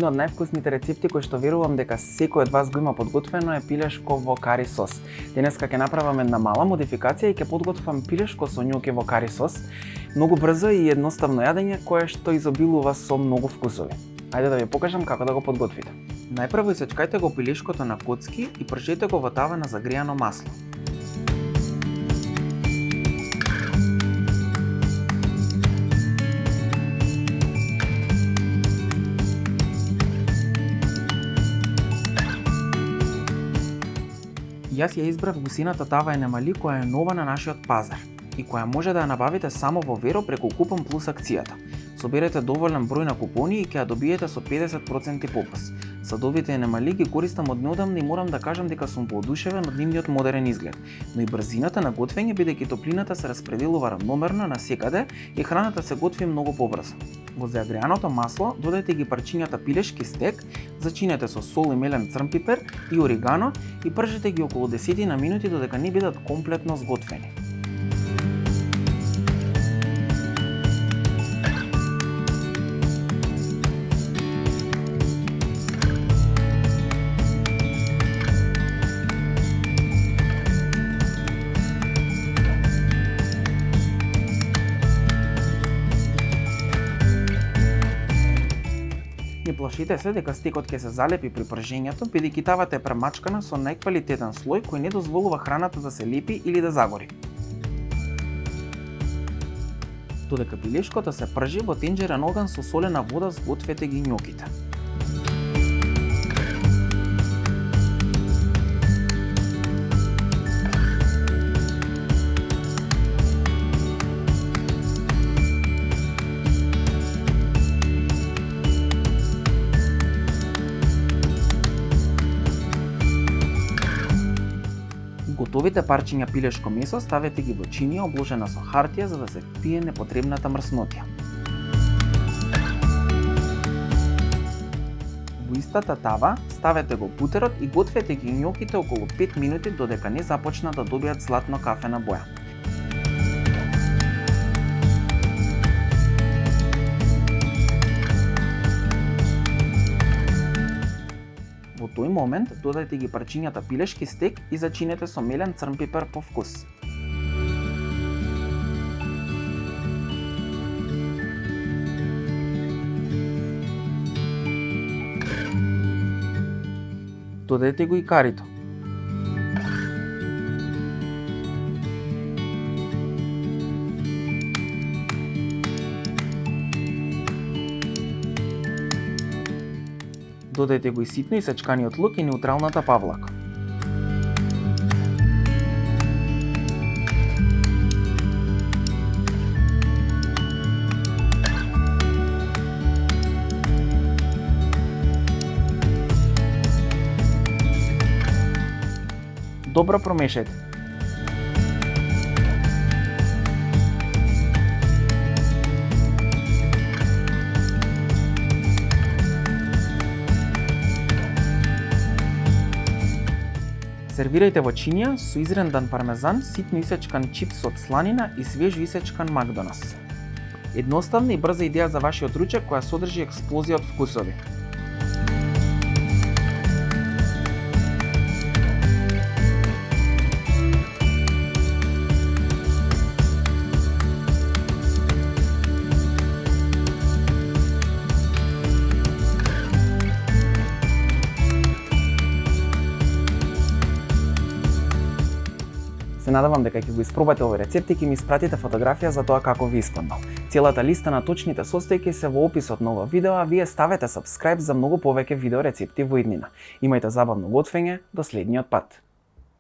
Едно од највкусните рецепти кои што верувам дека секој од вас го има подготвено е пилешко во кари сос. Денеска ќе направам една мала модификација и ќе подготвам пилешко со њуки во кари сос. Многу брзо и едноставно јадење кое што изобилува со многу вкусови. Ајде да ви покажам како да го подготвите. Најпрво исечкајте го пилешкото на коцки и пржете го во тава на загријано масло. Јас ја избрав гусината тава енемали која е нова на нашиот пазар и која може да ја набавите само во Веро преку купон плюс акцијата. Соберете доволен број на купони и ќе ја добиете со 50% попуст. Садовите енемали ги користам од неодамна и морам да кажам дека сум воодушевен од нивниот модерен изглед, но и брзината на готвење бидејќи топлината се распределува равномерно насекаде и храната се готви многу побрзо. Во загрејаното масло додадете ги парчињата пилешки стек, зачинете со сол и мелен црн пипер и орегано и пржете ги околу 10 на минути додека не бидат комплетно сготвени. Не плашите се дека стекот ќе се залепи при пржењето, бидејќи тавата е премачкана со најквалитетен слој кој не дозволува храната да се лепи или да загори. Додека пилешкото се пржи, во тенџерен оган со солена вода сгответе ги њоките. Готовите парчиња пилешко месо ставете ги во чинија обложена со хартија за да се впие непотребната мрснотија. Во истата тава ставете го бутерот и гответе ги њоките околу 5 минути додека не започнат да добијат златно кафена боја. Во тој момент додајте ги парчињата пилешки стек и зачинете со мелен црн пипер по вкус. Додајте го и карито. Додајте го и ситно исечканиот лук и неутралната павлака. Добро промешајте. Сервирајте во чинија со изрендан пармезан, ситно исечкан чипс од сланина и свежо исечкан макдонас. Едноставна и брза идеја за вашиот ручек која содржи експлозија од вкусови. Се надевам дека ќе го испробате овој рецепт и ќе ми испратите фотографија за тоа како ви испаднал. Целата листа на точните состојки се во описот на ова видео, а вие ставете subscribe за многу повеќе видео рецепти во иднина. Имајте забавно готвење, до следниот пат.